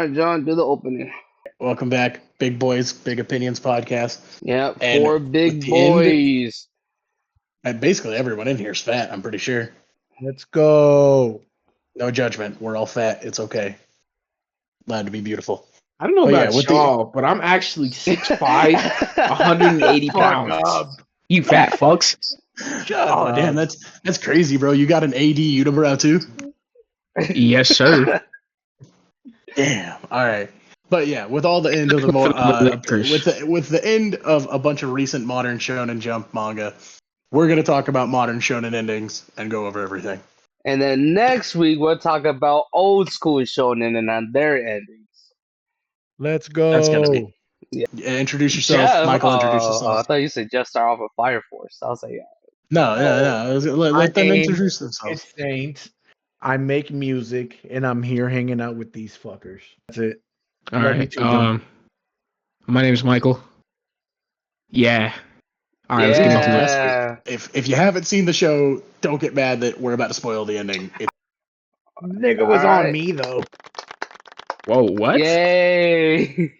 right, John, do the opening. Welcome back, Big Boys, Big Opinions podcast. Yeah, And four with big the end, boys. basically everyone in here is fat, I'm pretty sure. Let's go. No judgment. We're all fat. It's okay. Allowed to be beautiful. I don't know Oh, yeah, about with the- y'all, but I'm actually 6'5", 180 Fuck pounds. up. You fat fucks. Shut Oh, up. damn, that's crazy, bro. You got an AD unibrow too? Yes, sir. Damn. All right. But yeah, with all the end of the with the end of a bunch of recent modern Shonen Jump manga, we're gonna talk about modern Shonen endings and go over everything. And then next week we'll talk about old school shonen and on their endings. Let's go. That's gonna be. Yeah, introduce yourself, Jeff, Michael. Introduce I yourself. thought you said Jeff start off with Fire Force. I was like, yeah. No. Let them My name introduce themselves. It's Saint. I make music, and I'm here hanging out with these fuckers. That's it. All Love you right. too, John. My name's Michael. Yeah. All right. Let's get into it. Yeah. If you haven't seen the show, don't get mad that we're about to spoil the ending. Nigga was Alright. on me though. Whoa. What? Yay.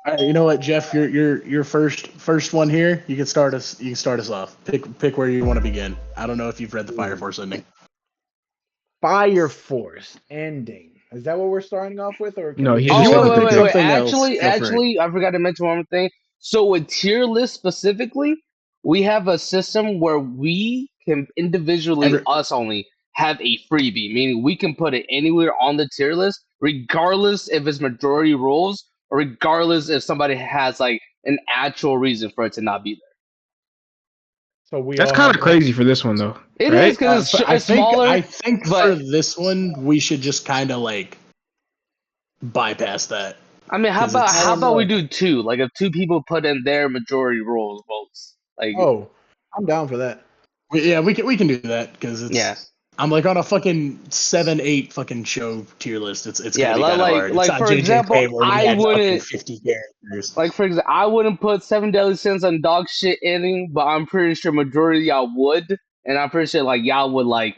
All right, you know what, Jeff? Your first one here. You can start us. You can start us off. Pick where you want to begin. I don't know if you've read the Fire Force ending. Fire Force ending. Is that what we're starting off with, or No, he If Oh, you just wanna wanted pick to wait. something else, Actually, feel free. I forgot to mention one more thing. So with tier list specifically, we have a system where we can individually, us only, have a freebie, meaning we can put it anywhere on the tier list, regardless if it's majority rules or regardless if somebody has like an actual reason for it to not be there. so we? That's all kind have of crazy for this one, though. It right? is because I it's smaller. I think but- for this one we should just kind of like bypass that. I mean, how 'Cause about it's- how about we do two? Like if two people put in their majority rules votes, like Oh, I'm down for that. We can do that because it's. yeah. I'm like on a fucking 7-8 fucking show tier list. It's Yeah, gonna be kind of like- hard. like, it's not for JJK example, where we I had fucking wouldn't- 50 characters. Like for example, I wouldn't put Seven Deadly Sins on dog shit ending, but I'm pretty sure majority of y'all would, and I'm pretty sure like y'all would like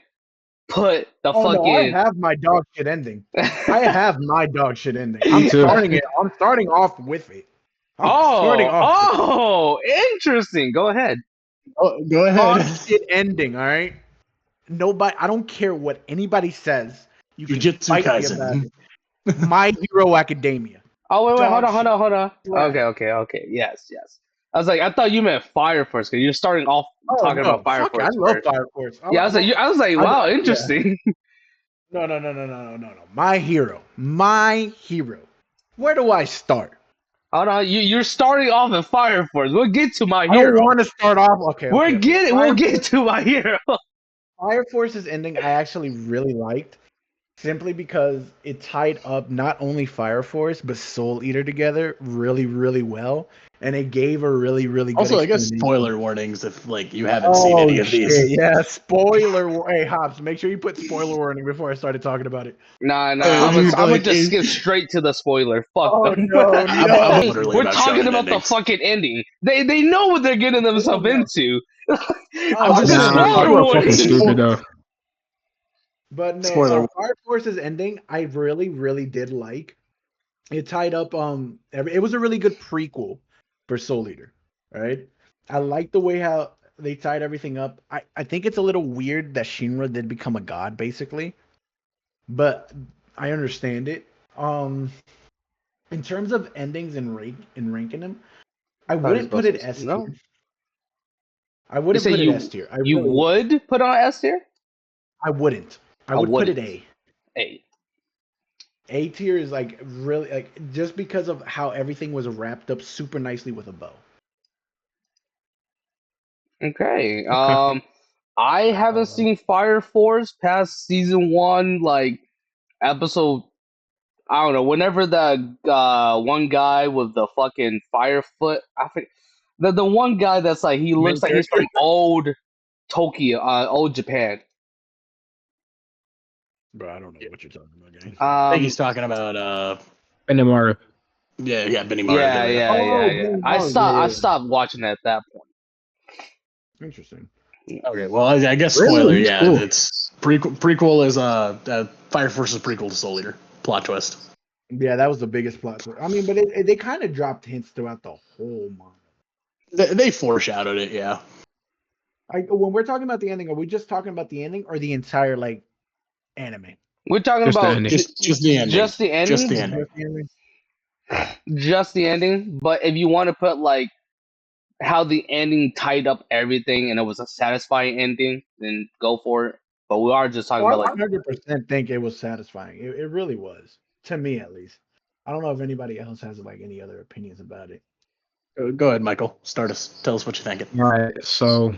put the Oh no, I fucking. have my dog shit ending. I have my dog shit ending. Me I'm too. starting it. I'm starting off with it. I'm starting off with Oh, interesting. Go ahead. Oh, go dog ahead. shit ending. All right. Nobody. I don't care what anybody says. You can Jujutsu fight me about Kaisen. it. My Hero Academia. Oh wait, Dog hold on. Yeah. Okay. Yes. I was like, I thought you meant Fire Force because you're starting off talking about Fire fuck it, Force. I love first. Fire Force. Yeah, I was like, wow, yeah. interesting. No. My hero. Where do I start? Hold on, you're starting off at Fire Force. We'll get to my I don't hero. want to start off. Okay. We'll Fire get to my hero. Fire Force's ending I actually really liked, simply because it tied up not only Fire Force but Soul Eater together really, really well, and it gave a really, really good. Also, I guess explanation. spoiler warnings if like you haven't seen any of these. Shit, yeah, Hey, Hobbs, make sure you put spoiler warning before I started talking about it. Nah, dude, I'm gonna like, just it- skip straight to the spoiler. Fuck Oh, them. no, I'm literally We're about talking shonen about the endings. fucking ending. They know what they're getting themselves know. into. I'm just just spoiler you are warning. fucking stupid, though. But no, Spoiler. Fire Force's ending I really, really did like. It tied up it was a really good prequel for Soul Eater, right? I like the way how they tied everything up. I think it's a little weird that Shinra did become a god, basically. But I understand it. In terms of endings and ranking them, I wouldn't put it S tier. No. I wouldn't You say put it you- S tier. You would put on S tier? I wouldn't. I I would put it wouldn't. A. Hey. A tier is like really like just because of how everything was wrapped up super nicely with a bow. Okay. I haven't seen Fire Force past season 1, like episode. I don't know. Whenever the one guy with the fucking fire foot, I think the one guy that's like he looks like he's from old Tokyo, old Japan. Bro, I don't know what you're talking about, gang. I think he's talking about Benimaru. Benimaru. Yeah. Oh, I yeah. stopped watching at that point. Interesting. Okay, well I guess Really? spoiler. That's cool. It's prequel is Fire Force's prequel to Soul Eater. Plot twist. Yeah, that was the biggest plot twist. I mean, but they kind of dropped hints throughout the whole manga. They foreshadowed it, yeah. When we're talking about the ending, are we just talking about the ending or the entire like anime? We're talking Just the about ending. Just the ending. just the ending. Just the ending. Just the ending? Just the ending. But if you want to put like how the ending tied up everything and it was a satisfying ending, then go for it. But we are just talking Oh, about I like 100% think it was satisfying. It really was, to me at least. I don't know if anybody else has like any other opinions about it. Go ahead, Michael. Tell us what you're thinking. All right, so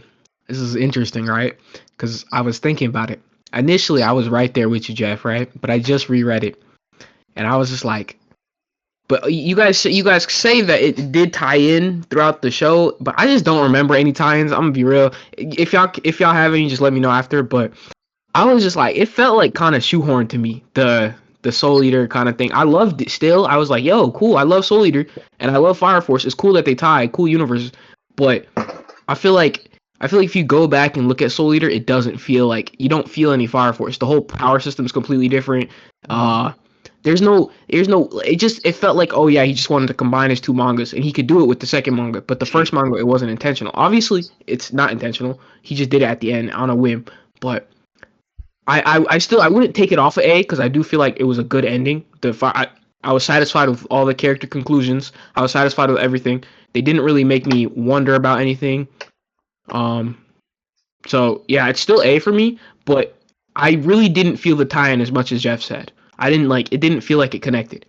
this is interesting, right? Because I was thinking about it. Initially, I was right there with you, Jeff, right? But I just reread it, and I was just like, but you guys say that it did tie in throughout the show, but I just don't remember any tie-ins. I'm gonna be real. If y'all have any, just let me know after. But I was just like, it felt like kind of shoehorned to me, the Soul Eater kind of thing. I loved it still. I was like, yo, cool. I love Soul Eater and I love Fire Force. It's cool that they tie, cool universe. But I feel like if you go back and look at Soul Eater, it doesn't feel like you don't feel any Fire Force. The whole power system is completely different. There's no it felt like, oh yeah, he just wanted to combine his two mangas and he could do it with the second manga, but the first manga it wasn't intentional. Obviously, it's not intentional. He just did it at the end on a whim. But I wouldn't take it off of A because I do feel like it was a good ending. I was satisfied with all the character conclusions. I was satisfied with everything. They didn't really make me wonder about anything. So yeah, it's still A for me, but I really didn't feel the tie-in as much as Jeff said. I didn't like it. Didn't feel like it connected.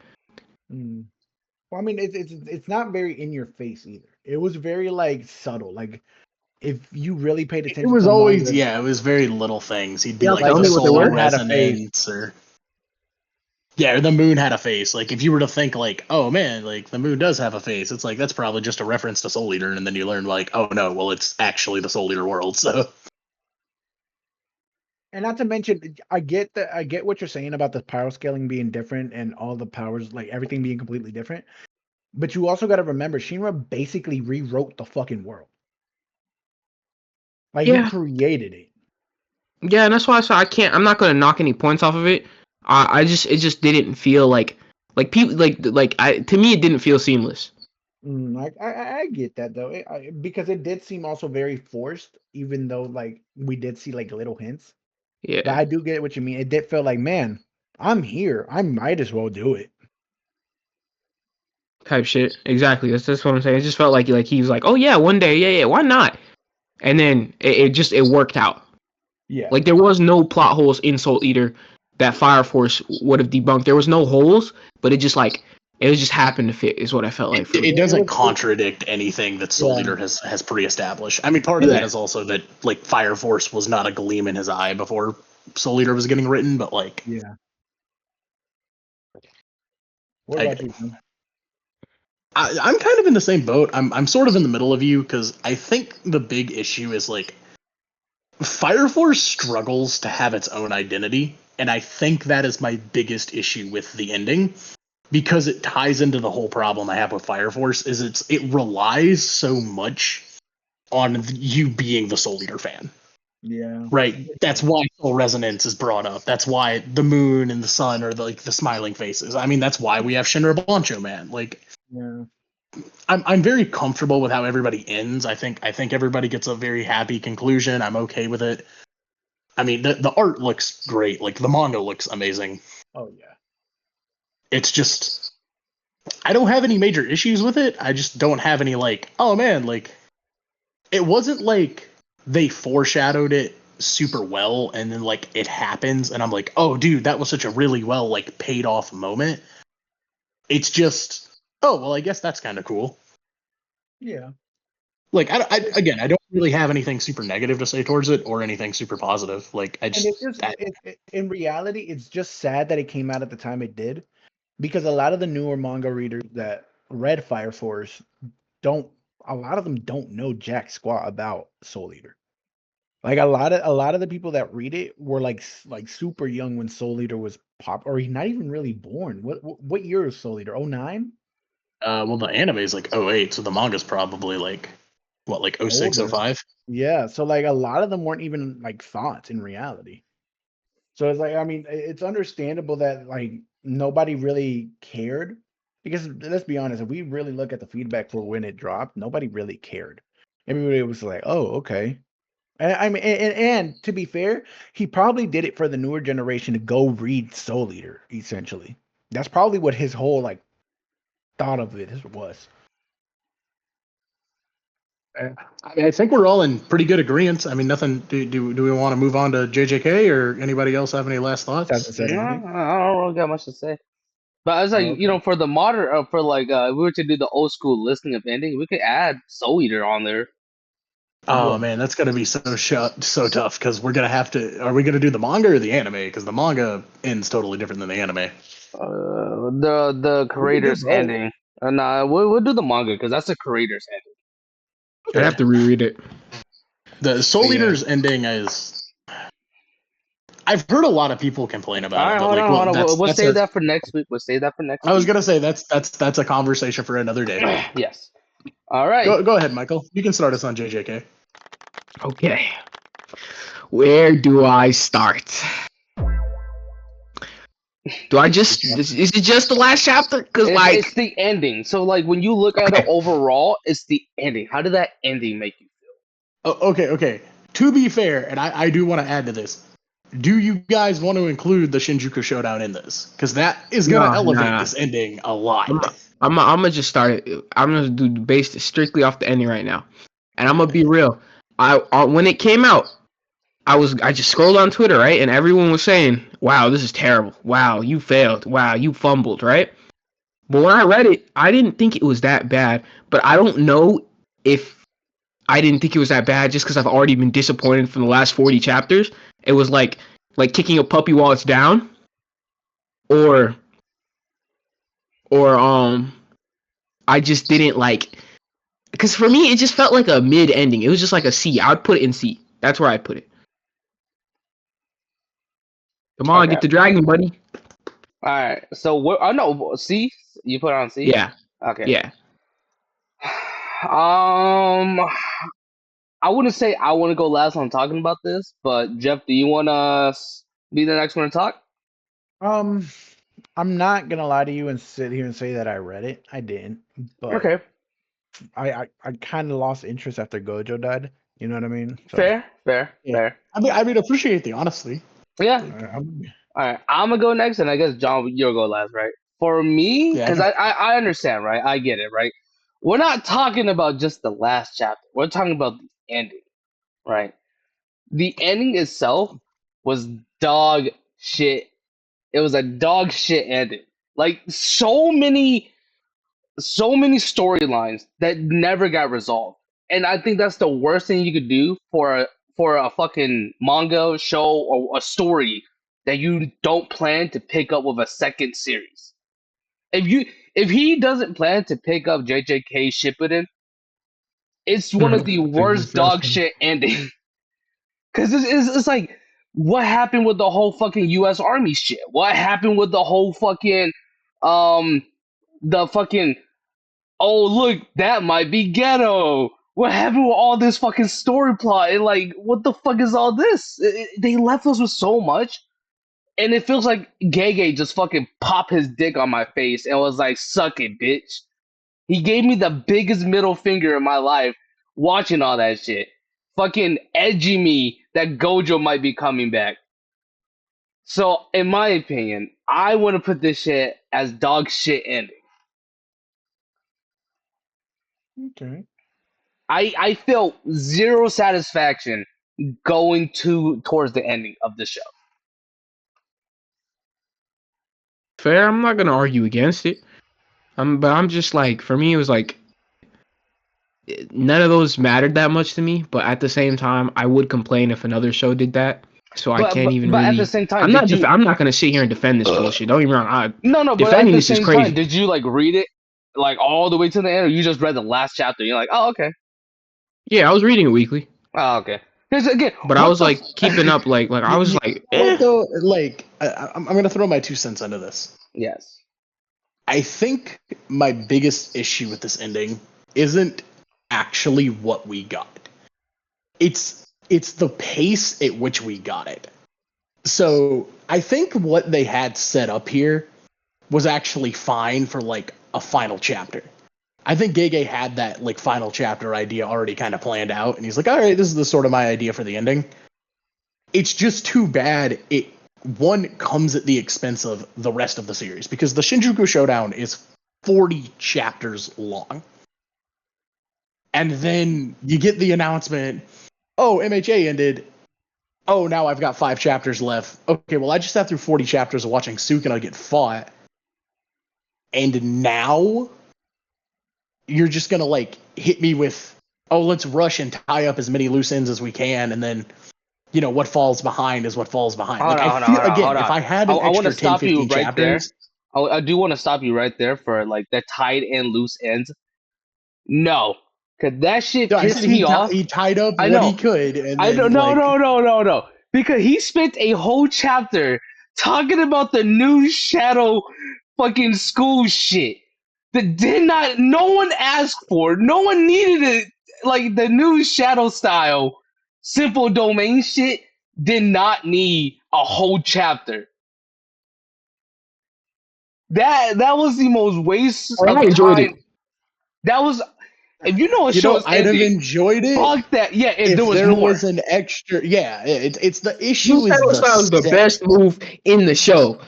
Mm. Well, I mean, it's not very in your face either. It was very like subtle. Like if you really paid It attention was to always manga, it was very little things. He'd be yeah, like like tell the me what they soul were. had a face. resonance or yeah, or the moon had a face. Like if you were to think like, oh man, like the moon does have a face, it's like that's probably just a reference to Soul Eater, and then you learn like, oh no, well it's actually the Soul Eater world. So And not to mention, I get what you're saying about the power scaling being different and all the powers, like everything being completely different. But you also got to remember, Shinra basically rewrote the fucking world. Like he Yeah, created it. yeah, and that's why I said I can't. I'm not gonna knock any points off of it. It just didn't feel like people like I to me it didn't feel seamless. I get that though, because it did seem also very forced, even though like we did see like little hints. But Yeah, I do get what you mean. It did feel like, man, I'm here. I might as well do it. type shit. Exactly. That's what I'm saying. It just felt like he was like, oh yeah, one day, yeah, why not? And then it worked out. Yeah. Like there was no plot holes in Soul Eater that Fire Force would have debunked. There was no holes, but it just happened to fit. Is what I felt like for it me. doesn't contradict anything that Soul Yeah. Eater has pre-established. I mean, part of that is also that like Fire Force was not a gleam in his eye before Soul Eater was getting written, but like Yeah. What I, about you, man? I'm kind of in the same boat. I'm sort of in the middle of you because I think the big issue is like Fire Force struggles to have its own identity, and I think that is my biggest issue with the ending because it ties into the whole problem I have with Fire Force. Is it relies so much on you being the Soul Eater fan. Yeah. Right. That's why Soul Resonance is brought up. That's why the moon and the sun are the smiling faces. I mean, that's why we have Shinra Blancho Man. Like, Yeah. I'm very comfortable with how everybody ends. I think everybody gets a very happy conclusion. I'm okay with it. I mean, the art looks great. Like the manga looks amazing. Oh yeah. It's just I don't have any major issues with it. I just don't have any like, oh man, like it wasn't like they foreshadowed it super well and then like it happens and I'm like, oh dude, that was such a really well like paid off moment. It's just, oh well, I guess that's kind of cool. Yeah. Like I don't really have anything super negative to say towards it or anything super positive. Like I And it's just just in reality, it's just sad that it came out at the time it did, because a lot of the newer manga readers that read Fire Force don't. A lot of them don't know jack squat about Soul Eater. Like a lot of the people that read it were like super young when Soul Eater was pop, or he's not even really born. What year is Soul Eater? 09? well the anime is like '08, so the manga's probably like what, like '06, Older. '05? Yeah. So like a lot of them weren't even like thoughts in reality. So it's like, I mean, it's understandable that like nobody really cared. Because let's be honest, if we really look at the feedback for when it dropped, nobody really cared. Everybody was like, "Oh, okay." And I mean, and to be fair, he probably did it for the newer generation to go read Soul Eater. Essentially, that's probably what his whole like thought of it was. I think we're all in pretty good agreement. I mean, nothing. Do we want to move on to JJK or anybody else have any last thoughts? Hasn't said No, anything. I don't really got much to say. But I was like, Okay. for the modern, for like, if we were to do the old school listing of ending, we could add Soul Eater on there. Oh Well, man, that's gonna be so tough because we're gonna have to. Are we gonna do the manga or the anime? Because the manga ends totally different than the anime. The we could do creator's both. ending. And we'll do the manga because that's the creator's ending. I'd have to reread it. The Soul Yeah. Eater's ending is. I've heard a lot of people complain All about right, it, but hold like, on, well, hold on. that's We'll that's save a, that for next week. We'll save that for next I was week. gonna say that's a conversation for another day. Yes. All right. Go ahead, Michael. You can start us on JJK. Okay. Where do I start? Do I just is it just the last chapter? Cause It's the ending. So like when you look at it overall, it's the ending. How did that ending make you feel? Oh, okay. To be fair, and I do want to add to this. Do you guys want to include the Shinjuku Showdown in this? Because that is gonna elevate this ending a lot. I'm gonna just start it. I'm gonna do based strictly off the ending right now, and I'm gonna be real. I when it came out, I just scrolled on Twitter, right, and everyone was saying, "Wow, this is terrible. Wow, you failed. Wow, you fumbled." Right. But when I read it, I didn't think it was that bad. But I don't know if I didn't think it was that bad just because I've already been disappointed from the last 40 chapters. It was like kicking a puppy while it's down, or I just didn't like, because for me it just felt like a mid ending. It was just like a C. I would put it in C. That's where I put it. Come on, Okay. get the dragon, buddy. All right. So what? Oh no. C. You put it on C. Yeah, Okay. yeah. I wouldn't say I want to go last on talking about this, but Jeff, do you want to be the next one to talk? I'm not gonna lie to you and sit here and say that I read it. I didn't, but Okay. I kind of lost interest after Gojo died. You know what I mean? So, Fair. I mean, appreciate the honesty. Yeah. I'm- All right. I'm gonna go next, and I guess John, you'll go last, right? For me, Yeah, because I understand, right? I get it, right? We're not talking about just the last chapter. We're talking about the ending, right? The ending itself was dog shit. It was a dog shit ending. Like so many storylines that never got resolved. And I think that's the worst thing you could do for a fucking manga show or a story that you don't plan to pick up with a second series. If he doesn't plan to pick up JJK Shippuden, it's one of the worst dog shit endings. Because it's like, what happened with the whole fucking U.S. Army shit? What happened with the whole fucking, the fucking, oh, look, that might be ghetto. What happened with all this fucking story plot? And like, what the fuck is all this? They left us with so much. And it feels like Gege just fucking popped his dick on my face and was like, suck it, bitch. He gave me the biggest middle finger in my life watching all that shit. Fucking edging me that Gojo might be coming back. So, in my opinion, I want to put this shit as dog shit ending. okay. I felt zero satisfaction going towards the ending of the show. Fair. I'm not gonna argue against it. But I'm just like, for me, it was like none of those mattered that much to me. But at the same time, I would complain if another show did that. So I can't even but really. at the same time, I'm not gonna sit here and defend this bullshit. Don't get me wrong. No, but at defending the this is same crazy. time, did you like read it like all the way to the end, or you just read the last chapter? You're like, oh, okay. Yeah, I was reading it weekly. Oh, okay. Because again, but I was like keeping up, like I was like, though, like I'm gonna throw my 2 cents into this. Yes. I think my biggest issue with this ending isn't actually what we got. It's the pace at which we got it. So I think what they had set up here was actually fine for like a final chapter. I think Gege had that like final chapter idea already kind of planned out, and he's like, all right, this is the sort of my idea for the ending. It's just too bad it comes at the expense of the rest of the series, because the Shinjuku Showdown is 40 chapters long. And then you get the announcement, oh, MHA ended. Oh, now I've got 5 chapters left. Okay, well, I just sat through 40 chapters of watching Sukuna get fought. And now you're just going to, like, hit me with, oh, let's rush and tie up as many loose ends as we can. And then, you know, what falls behind is what falls behind. Hold Like, on, I feel, hold on, again, hold on. if I had an I want to extra 10, stop you 15 right there. chapters. I do want to stop you right there for like the tied and loose ends. No, because that shit No, I pissed said me off. He tied up I what know. he could. And I then, don't. like, No. Because he spent a whole chapter talking about the new Shadow fucking school shit that did not. No one asked for. No one needed it. Like the new Shadow style, simple domain shit did not need a whole chapter. That was the most waste I of enjoyed time. it. That was. If you know a you show know, is I'd have ending, enjoyed it. fuck that. Yeah, if there was more. was an extra, yeah, it's the issue New is Shadow the Style is the set. best move in the show.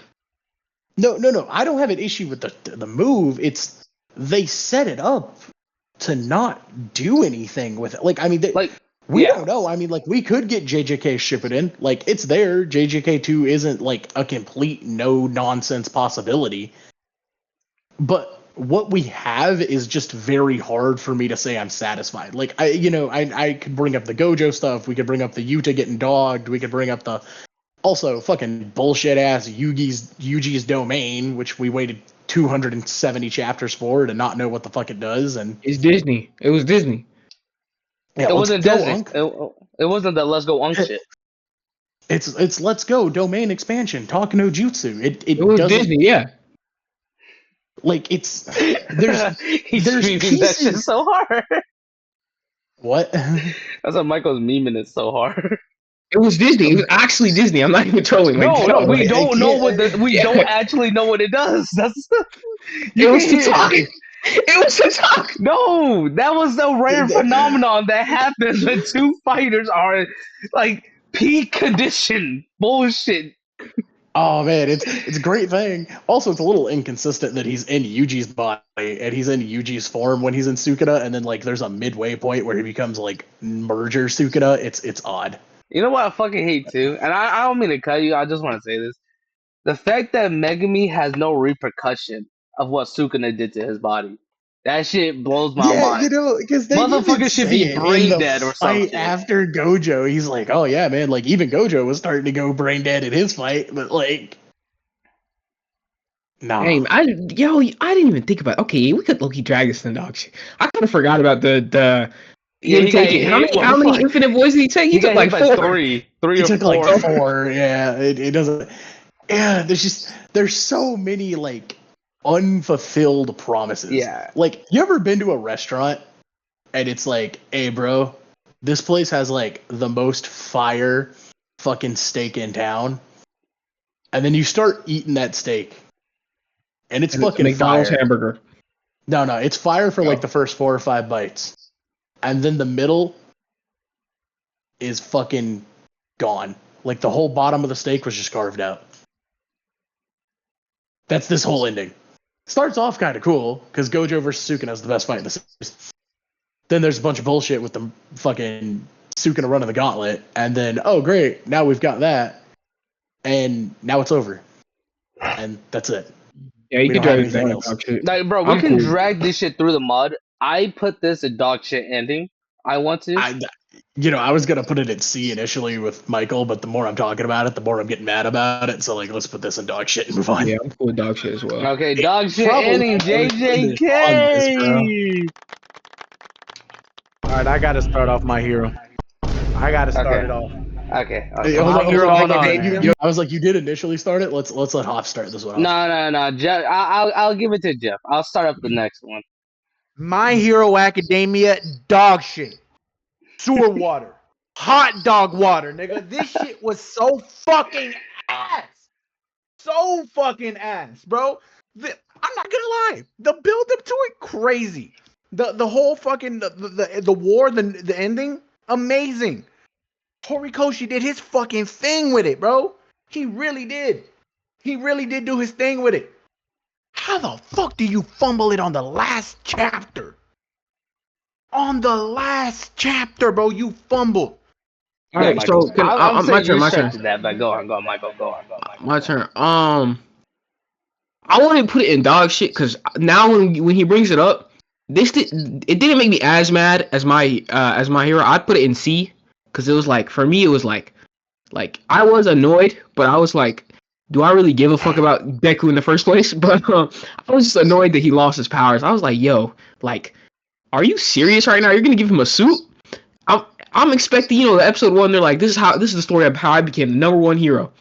No, I don't have an issue with the move. It's they set it up to not do anything with it. Like, I mean, we don't know. I mean, like, we could get JJK Shippuden. Like, it's there. JJK2 isn't like a complete no nonsense possibility. But what we have is just very hard for me to say I'm satisfied. Like, I could bring up the Gojo stuff. We could bring up the Yuta getting dogged. We could bring up the also fucking bullshit ass Yuji's domain, which we waited 270 chapters for to not know what the fuck it does. And It's Disney. It was Disney. yeah, It wasn't go, Disney. It wasn't the Let's Go Unk shit. It's let's go domain expansion. Talk no jutsu. It was doesn't, Disney, yeah. like, it's there's He's there's memeing that shit pieces. so hard. What? That's why Michael's memeing it so hard. It was Disney. It was actually Disney. I'm not even trolling. No, we I don't know can't- what we Yeah. don't actually know what it does. That's It was can to hear- talk. It was to talk. No, that was the rare phenomenon that happens when two fighters are like peak condition. Bullshit. Oh man, it's a great thing. Also, it's a little inconsistent that he's in Yuji's body and he's in Yuji's form when he's in Sukuna, and then like there's a midway point where he becomes like merger Sukuna. It's odd. You know what I fucking hate too? And I don't mean to cut you, I just want to say this. The fact that Megumi has no repercussion of what Sukuna did to his body. That shit blows my mind. you know, because Motherfucker should be brain dead or something. After Gojo, he's like, oh yeah, man, like even Gojo was starting to go brain dead in his fight, but like, nah. Hey, I didn't even think about. Okay, we could low-key drag this in dog shit. I kind of forgot about the. Yeah, he got hit. How many infinite voids did he take? He took got like hit by 4. three He or took 4. like 4. Yeah, it doesn't. Yeah, there's so many like unfulfilled promises. Yeah. Like, you ever been to a restaurant and it's like, hey bro, this place has like the most fire fucking steak in town, and then you start eating that steak and it's fucking McDonald's fire. hamburger. No, it's fire for like the first 4 or 5 bites, and then the middle is fucking gone. Like the whole bottom of the steak was just carved out. That's this whole ending. Starts off kind of cool because Gojo versus Sukuna is the best fight in the series. Then there's a bunch of bullshit with the fucking Sukuna running the gauntlet, and then oh great, now we've got that, and now it's over, and that's it. Yeah, you We can don't have drag this anything in else. dog shit. Like, bro, we I'm can cool. drag this shit through the mud. I put this a dog shit ending. I want to. I was gonna put it at C initially with Michael, but the more I'm talking about it, the more I'm getting mad about it. So like, let's put this in dog shit and move on. Yeah, I'm cool with dog shit as well. Okay, dog shit probably ending. on this, JJK. All right, I gotta start off my hero. I gotta start Okay. it off. Okay. Hey, Okay. Hold on. I was like, you did initially start it. Let's let Hoff start this one. off. No. Jeff, I'll give it to Jeff. I'll start up the next one. My Hero Academia, dog shit. Sewer water. Hot dog water, nigga. This shit was so fucking ass. So fucking ass, bro. I'm not gonna lie. The build up to it, crazy. The whole fucking the war, the ending, amazing. Horikoshi did his fucking thing with it, bro. He really did. He really did do his thing with it. How the fuck do you fumble it on the last chapter? On the last chapter, bro, you fumbled. All right, so my turn. That, but go on, Michael. Go on. My turn. I want to put it in dog shit because now when he brings it up, it didn't make me as mad as my hero. I'd put it in C because it was like for me it was like I was annoyed, but I was like, do I really give a fuck about Deku in the first place? But I was just annoyed that he lost his powers. I was like, yo, like, are you serious right now? You're gonna give him a suit? I'm expecting, the episode 1. They're like, this is the story of how I became the #1 hero.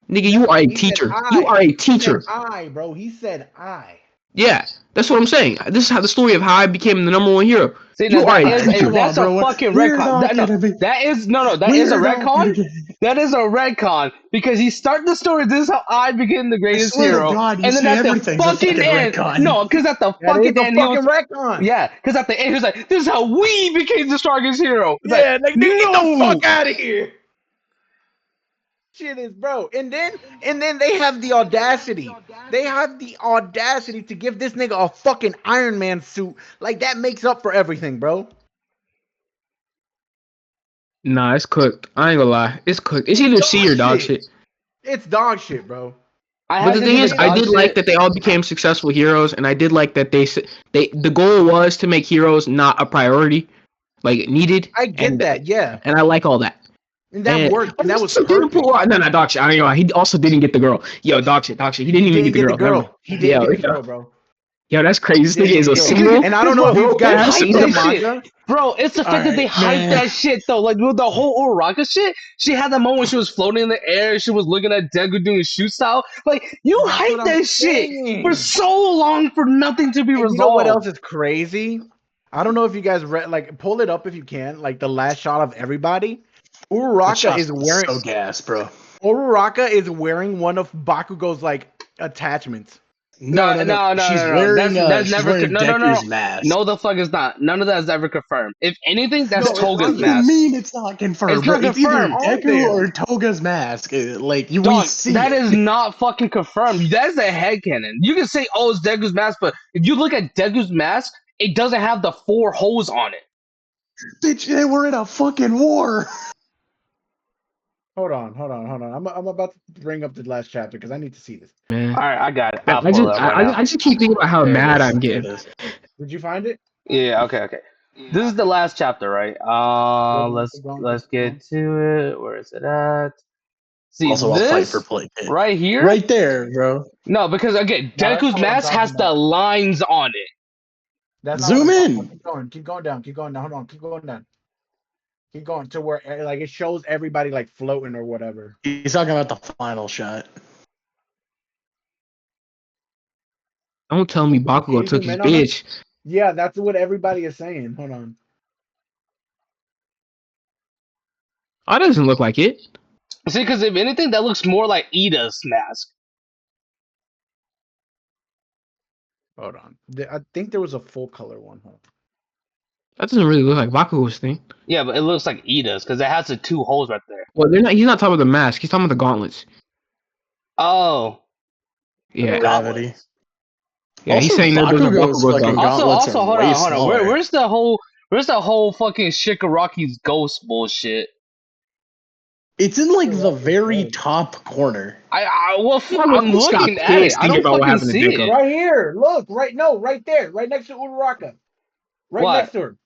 Nigga, you are a teacher. You are a teacher. Bro. He said I. Yeah, that's what I'm saying. This is how the story of how I became the #1 hero. See, you are a teacher. That's a fucking retcon. That is a retcon. That is a retcon because he started the story. This is how I became the greatest hero, God, and then at the fucking end, because at the fucking end, he was retcon. Yeah, because at the end he was like, "This is how we became the strongest hero." It's get the fuck out of here. Shit is, bro. And then they have the audacity. They have the audacity to give this nigga a fucking Iron Man suit. Like that makes up for everything, bro. Nah, it's cooked. I ain't gonna lie. It's cooked. It's either C or dog shit. It's dog shit, bro. But the thing is, I did like that they all became successful heroes, and I did like that the goal was to make heroes not a priority, like needed. I get that, yeah. And I like all that. And that worked. And that was perfect. No, dog shit. I don't know. He also didn't get the girl. Yo, dog shit. He didn't even get the girl. He didn't get the girl, bro. Yo, that's crazy. This nigga is a single. And I don't know if you guys seen the manga. Bro, it's the fact that they hyped that shit though. Like with the whole Uraraka shit, she had that moment when she was floating in the air. She was looking at Deku doing shoot style. Like you hyped that shit for so long for nothing to be resolved. You know what else is crazy? I don't know if you guys read. Like, pull it up if you can. Like the last shot of everybody. Uraraka is wearing so gas, bro. Uraraka is wearing one of Bakugo's like attachments. No. She's wearing Deku's mask. No, the fuck is not. None of that is ever confirmed. If anything, that's Toga's mask. What do you mean it's not confirmed? It's either Deku or Toga's mask. Like we see that is not fucking confirmed. That is a headcanon. You can say, oh, it's Deku's mask, but if you look at Deku's mask, it doesn't have the 4 holes on it. Bitch, they were in a fucking war. Hold on. I'm about to bring up the last chapter because I need to see this. Man. All right, I got it. I just keep thinking about how mad I'm getting. Did you find it? Yeah. Okay. This is the last chapter, right? Let's get to it. Where is it at? See, also, this I'll fight for play. Right here, right there, bro. No, because again, Deku's mask has the lines on it. That's Zoom in. Keep going down. Hold on. Keep going down. Keep going to where like it shows everybody like floating or whatever. He's talking about the final shot. Don't tell me Bakugo took his bitch. Yeah, that's what everybody is saying. Hold on. Oh, it doesn't look like it. See, because if anything, that looks more like Ida's mask. Hold on. I think there was a full color one. Huh? That doesn't really look like Bakugo's thing. Yeah, but it looks like Ida's because it has the 2 holes right there. Well, they're not. He's not talking about the mask. He's talking about the gauntlets. Oh. Yeah. Gravity. Yeah, he's saying that there's a Bakugo's gauntlets. Also, hold on. Where's the whole fucking Shigaraki's ghost bullshit? It's in like the very top corner. I'm looking at it. I don't fucking see it. Right here. Look. Right there. Right next to Uraraka. Next to her.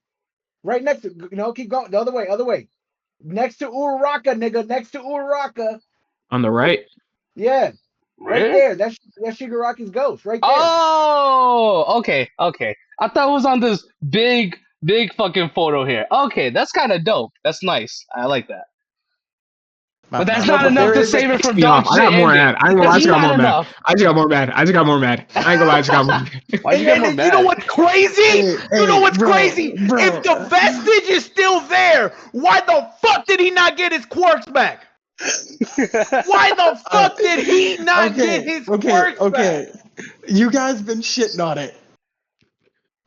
Right next to keep going. The other way. Next to Uraraka, nigga. Next to Uraraka. On the right? Yeah. Right there. That's Shigaraki's ghost. Right there. Oh, okay. I thought it was on this big fucking photo here. Okay, that's kind of dope. That's nice. I like that. But that's not enough to save it from dog shit. I got more mad. I just got more mad. I just got more mad. I ain't gonna lie, I just got more mad. Why you get more mad? You know what's crazy? Crazy? If the vestige is still there, why the fuck did he not get his quirks back? Why the fuck did he not get his quirks back? You guys been shitting on it.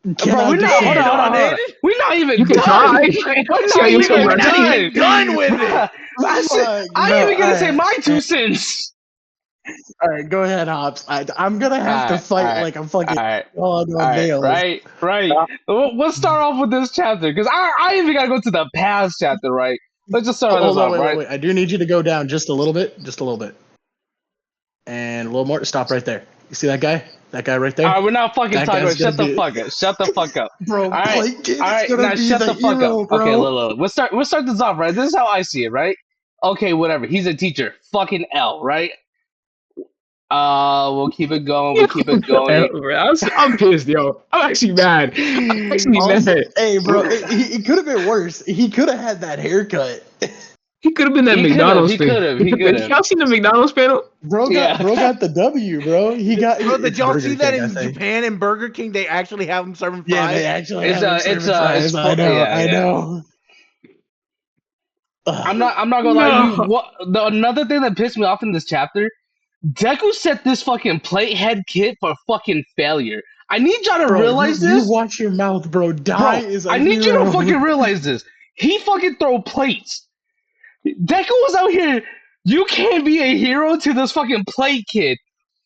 Bro, we're not. Hold on. We're not even You can done. try. We're See how you feel not about even that. done with it. I ain't even gonna say my 2 cents. All right, go ahead, Hops. I'm gonna have to fight like I'm fucking on nails. Right. Let's start off with this chapter because I even gotta go to the past chapter, right? Let's just start Hold this on, off, right? wait. I do need you to go down just a little bit, and a little more. Stop right there. You see that guy? That guy right there? All right, we're not fucking That talking about. guy's Shut gonna the be- fuck up. Shut the fuck up. Bro, All right, Plate Kid all right. is gonna Now be shut the the fuck hero, up. bro. Okay, look. We'll start this off, right? This is how I see it, right? Okay, whatever. He's a teacher. Fucking L, right? We'll keep it going. I'm pissed, yo. I'm actually mad. I'm actually Also, mad. hey, bro, it could have been worse. He could have had that haircut. He could have been that He McDonald's could've, thing. he could've. Y'all seen the McDonald's panel? Bro Yeah. got the W, bro. He got. Bro, did it's y'all Burger see that King, I in think. Japan and Burger King? They actually have them serving fries. Yeah, they actually It's, have him serving fries. it's I know. yeah, I yeah. know. I'm not gonna lie to you. Another thing that pissed me off in this chapter, Deku set this fucking plate head kid for fucking failure. I need y'all to realize you this. watch your mouth, bro. Die is a I need you hero. to fucking realize this. He fucking throw plates. Deku was out here. You can't be a hero to this fucking plate kid.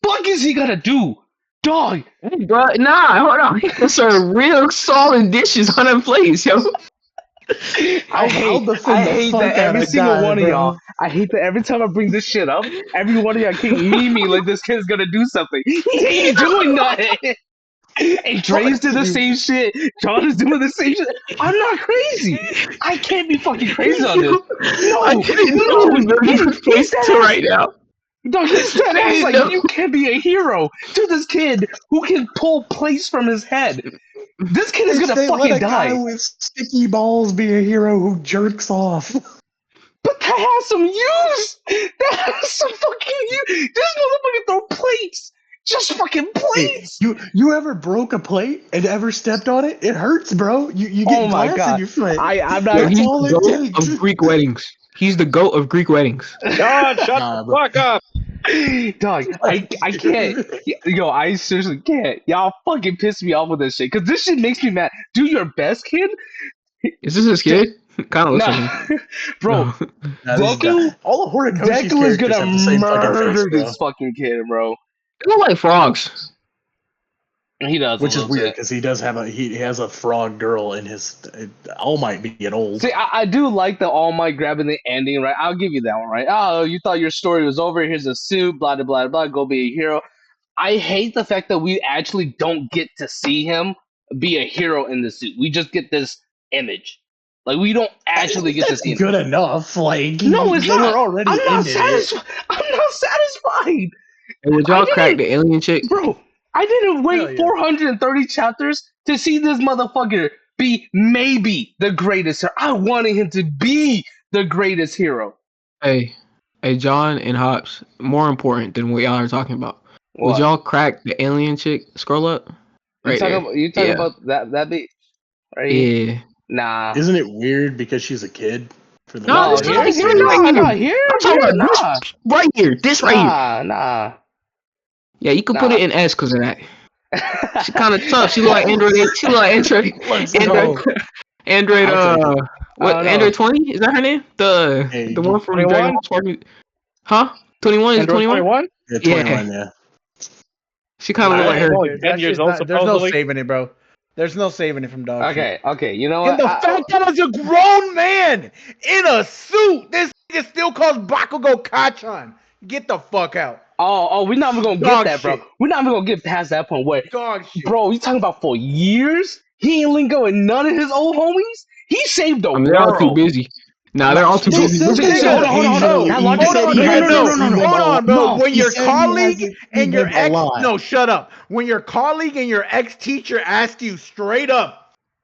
Fuck is he gonna do? Dog. Hey, bro, nah, hold on. He can serve real solid dishes on them plates, yo. I hate that every single one of y'all. I hate that every time I bring this shit up, every one of y'all keep me like this kid's gonna do something. He ain't doing nothing. And Dre's did the same shit. John is doing the same shit. I'm not crazy. I can't be fucking crazy on this. No, I didn't know he's to right now. Dog, he's that ass like you can't be a hero to this kid who can pull plates from his head. This kid is gonna fucking let a die. guy with sticky balls be a hero who jerks off. But that has some use. That has some fucking use. This motherfucker throw plates. Just fucking plates. Hey, you ever broke a plate and ever stepped on it? It hurts, bro. You get glass in your foot. I'm not. That's He's all the it goat takes. of Greek weddings. He's the goat of Greek weddings. God, shut the fuck up. Dog, I can't. Yo, I seriously can't. Y'all fucking piss me off with this shit. Cause this shit makes me mad. Do your best, kid. Is this his kid? Kind of looks like him. Bro, Deku, all the Horikoshi's Deku is characters have the same gonna fucking face, murder bro. this fucking kid, bro. They look like frogs. He does, Which a is little weird bit. because he does have he has a frog girl in his. All Might be an old. See, I do like the All Might grabbing the ending, right? I'll give you that one, right? Oh, you thought your story was over. Here's a suit, blah, blah, blah, blah. Go be a hero. I hate the fact that we actually don't get to see him be a hero in the suit. We just get this image. Like, we don't actually get to see him. Good enough. Like, No, it's they not. were already I'm not ended. satisfied. I'm not satisfied. And would y'all crack the alien chick? Bro, I didn't Hell wait yeah. 430 chapters to see this motherfucker be maybe the greatest hero. I wanted him to be the greatest hero. Hey, John and Hops, more important than what y'all are talking about. What? Would y'all crack the alien chick? Scroll up. You talking Yeah. about that bitch? Right here? Yeah. Nah. Isn't it weird because she's a kid? For the No, most this part? is right Nah, here. here, I'm talking about nah. this right here. This right here. Nah. Yeah, you could put Nah. it in S because of that. She kind of tough. She look like Android 8. She look like Android. Let's Android. go. Android. I'll take What? I don't know. Android 20? Is that her name? Hey, The one from 21? Dragon Ball Spark. Huh? 21 is it Android 21? 21? Yeah, Yeah. 21, yeah. She kind of look like her. Only Dude, 10 that years shit's old, not- there's no supposedly. saving it, bro. There's no saving it from dog shit. Okay. You know what? And the fact that as a grown man in a suit, this nigga still calls Bakugo Kachan. Get the fuck out. Oh, we're not even gonna get Dog that, bro. shit. We're not even gonna get past that point where, Dog shit. bro, you talking about for years? He ain't link with none of his old homies? He saved the I mean, they're all too world. busy. Nah, they're all too He busy. said Look that at hold that. on. occasionally- That he logic- said Hold he on, hasn't no. seen them Hold a on, bro. No, When he your said he colleague hasn't and seen your them a ex, lot. no, shut up. When your colleague and your ex-teacher asked you straight up,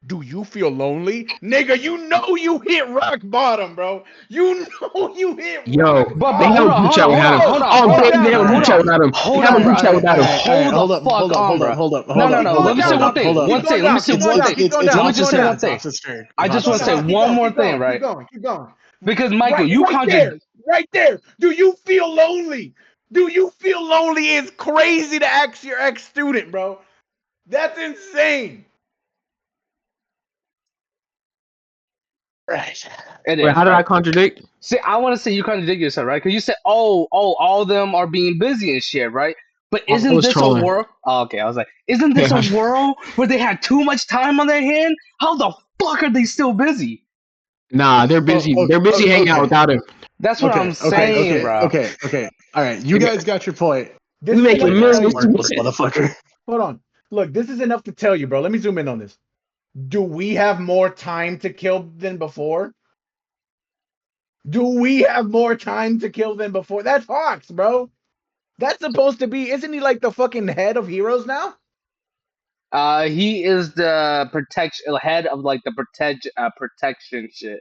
do you feel lonely? Nigga, you know you hit rock bottom, bro. You know you hit Yo, rock they bottom. have a group chat without him. hold on, Oh, hold they on, have a hold group on. chat without him. Hold They have a on, group chat bro. without him. Hold the fuck on, bro. Hold up. No. Let me say one thing. One thing. Let me say one thing. Keep going Let down. me just say one thing. Hop's turn. I just want to say Keep one going, more keep going, thing, right? Keep going. Because Michael, you right there. Do you feel lonely? Do you feel lonely? It's crazy to ask your ex-student, bro. That's insane. Right. It Wait, is, how did I right? contradict? See, I want to say you contradict yourself, right? Because you said, all of them are being busy and shit, right? But I isn't was this a trolling. world? Oh, okay, I was like, isn't this Yeah. a world where they had too much time on their hand? How the fuck are they still busy? Nah, they're busy. They're busy hanging out without him. That's what I'm saying, bro. Okay. All right, you guys got your point. This We is making enough to tell millions. you. Markless motherfucker. Hold on. Look, this is enough to tell you, bro. Let me zoom in on this. Do we have more time to kill than before? Do we have more time to kill than before? That's Hawks, bro. That's supposed to be. Isn't he like the fucking head of heroes now? He is the head of like the protection shit.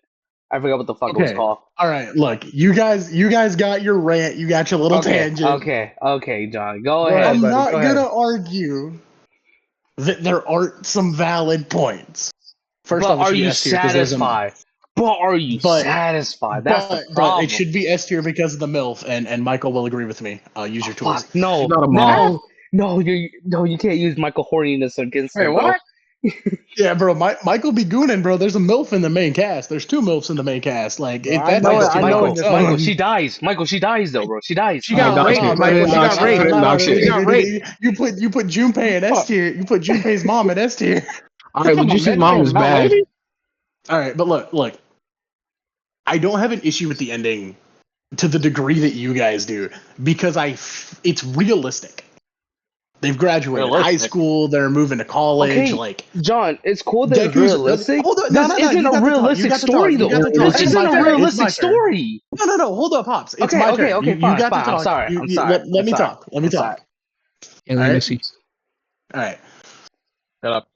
I forgot what the fuck it was Okay. called. All right, look, you guys got your rant, you got your little tangent. Okay, John, go Go ahead. ahead. I'm buddy, not go ahead. gonna argue that there aren't some valid points. First But off, it are should be you S tier because there's a satisfied? But are you but satisfied? That's the but problem. it should be S tier because of the MILF, and Michael will agree with me. Use your tools. Fuck, no, She's not a mom. no, you can't use Michael horniness against Wait, him, what? Yeah, bro, Michael be gooning, bro. There's a MILF in the main cast. There's 2 MILFs in the main cast. Like, Bro, if I that's know S it, tier I know by in this itself- Michael, she dies. Michael, she dies though, bro. She dies. She got dog raped, shit. Michael. She Dog got shit. raped. Dog She shit. got raped. You put Junpei in S tier. You put Junpei's mom in S tier. All right, well, Juicy's mom was bad. All right, but look. I don't have an issue with the ending to the degree that you guys do because it's realistic. They've graduated high school. They're moving to college. Okay, Like, John, it's cool that it's Deku's- realistic. hold on, This no, isn't you a got to talk, you realistic got to story, talk, you though. got to talk. This It's isn't my a turn, it's realistic my turn. story. No, hold up, Pops. It's my turn. Okay, You fine, got to fine. talk. I'm sorry. Let me talk. Let me talk. And All right. Missy. All right. Shut up.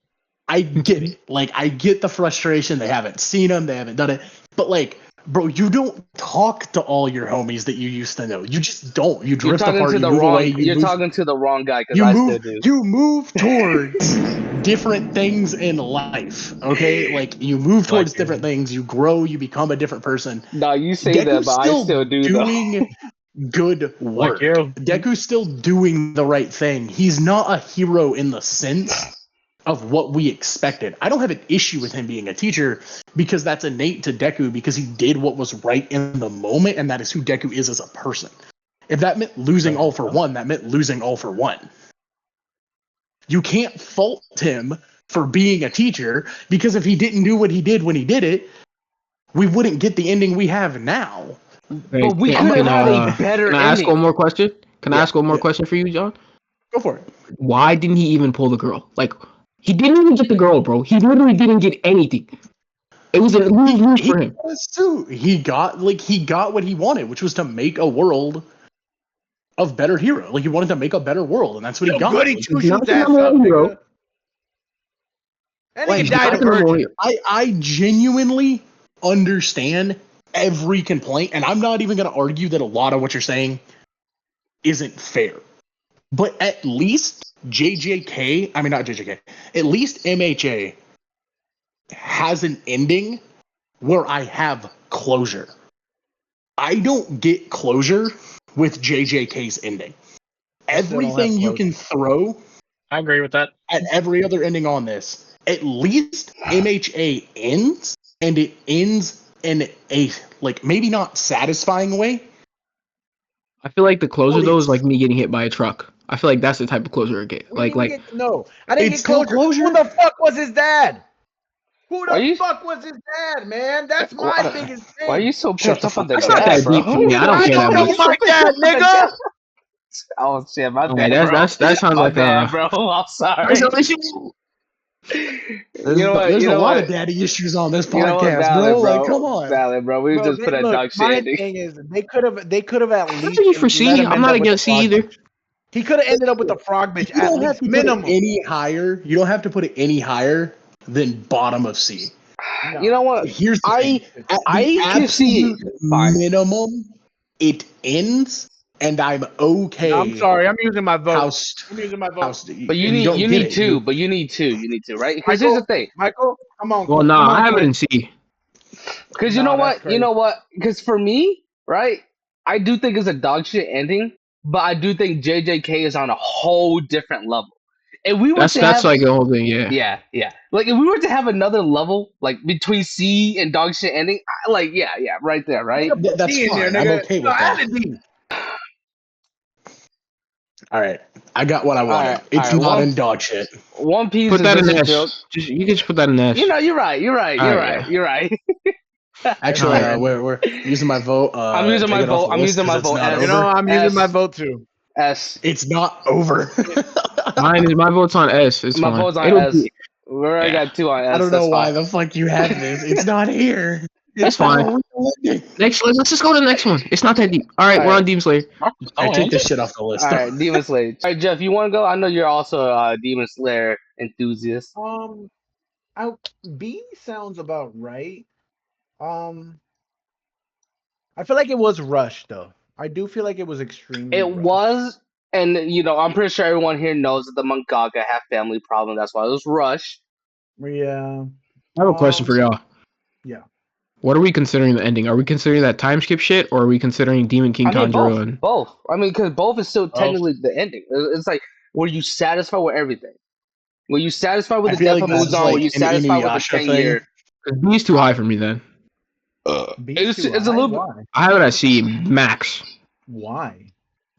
I get it. Like, I get the frustration. They haven't seen him. They haven't done it. But, like, bro, you don't talk to all your homies that you used to know. You just don't. You You're drift talking apart. to You the move wrong. away. You're talking to the wrong guy because You I move. still do. You move towards different things in life. Okay, like you move towards different things. You grow. You become a different person. No, you say that, but I still do though. Doing good work. Deku's still doing the right thing. He's not a hero in the sense of what we expected. I don't have an issue with him being a teacher because that's innate to Deku because he did what was right in the moment, and that is who Deku is as a person. If that meant losing all for one, that meant losing all for one. You can't fault him for being a teacher because if he didn't do what he did when he did it, we wouldn't get the ending we have now. But we could have had a better Can I ask ending. one more question? Can I ask one more question for you, John? Go for it. Why didn't he even pull the girl? Like, he didn't even get the girl, bro. He literally didn't get anything. It was a lose for him. He got what he wanted, which was to make a world of better hero. Like, he wanted to make a better world, and that's what he got. Goody Like, two shoots ass up, nigga. And he died a virgin. I genuinely understand every complaint, and I'm not even going to argue that a lot of what you're saying isn't fair. But at least at least MHA has an ending where I have closure. I don't get closure with JJK's ending. Everything you can throw, I agree with that. at every other ending on this, at least MHA ends, and it ends in a, like, maybe not satisfying way. I feel like the closure, though, is like me getting hit by a truck. I feel like that's the type of closure I get. I didn't It's get closure. closure. Who the fuck was his dad? Who Why the you- fuck was his dad, man? That's my biggest thing. Why are you so Shut pissed the off on the fuck up. That's not dad, that bro? deep for me. I don't care that know much. my dad, nigga. Oh shit, my Alright, bad, bro. that sounds My like bad, bro. I'm sorry. There's no issue. You know what? There's you a know lot what? of daddy issues on this You know what? podcast, Valid, bro. bro. Like, come on. Valid, bro. We Bro, just put a dog shit my ending. thing is they could have at least Thank you for let C. him I'm end not up with against the C frog either. bitch. He could have ended up with the frog bitch You at don't have least to minimum. put it any higher. You don't have to put it any higher than bottom of C. No. You know what? Here's the thing. At I the can see absolute fine. minimum, it ends, and I'm okay. I'm sorry. I'm using my vote. House, I'm using my vote. house. But you need two. But you need two. You need two, right? Because here's the thing. Michael, come on. Well, come nah, on, I have it Clint. in C. Because you Nah, know that's what? You crazy. know what? Because for me, right? I do think it's a dog shit ending. but I do think JJK is on a whole different level. If we were That's to have, like the whole thing. Yeah. yeah. Like if we were to have another level, like between C and dog shit ending, like yeah, right there, right? That's D in there, fine. I'm nigga. okay with No, add that. a D. All right, I got what I wanted. Alright, It's alright, not in dog shit. One Piece Put is that in just a S. joke. You can just put that in S. You know, you're right. Alright, You're right. Actually, Alright. we're using my vote. I'm using my take it off vote. the I'm list using my 'cause it's vote not as- You know, over. I'm using my S. vote too. S. It's not over. My vote's on S. It's My fine. vote's on It'll S. be- We already Yeah. got 2 on S. I don't know that's why fine. the fuck you have this. It's not here. That's It's not fine. a real ending. Next, let's just go to the next one. It's not that deep. All right, we're on Alright. Demon Slayer. I take this shit off the list. All right, Demon Slayer. All right, Jeff, you want to go? I know you're also a Demon Slayer enthusiast. I B sounds about right. I feel like it was rushed though. I do feel like it was extremely. It rushed. was, and I'm pretty sure everyone here knows that the mangaka have family problems. That's why it was rushed. Yeah. I have a question for y'all. Yeah. What are we considering the ending? Are we considering that time skip shit, or are we considering Demon King I mean, Tanjiro? And both. I mean, because both is still technically the ending. It's like, were you satisfied with everything? Were you satisfied with I the feel death like of this is Muzan? like Were you an satisfied with the Inuyasha 10 thing. year? B is too high for me. Then B It's too a high? little bit- Why? I have it at C max Why?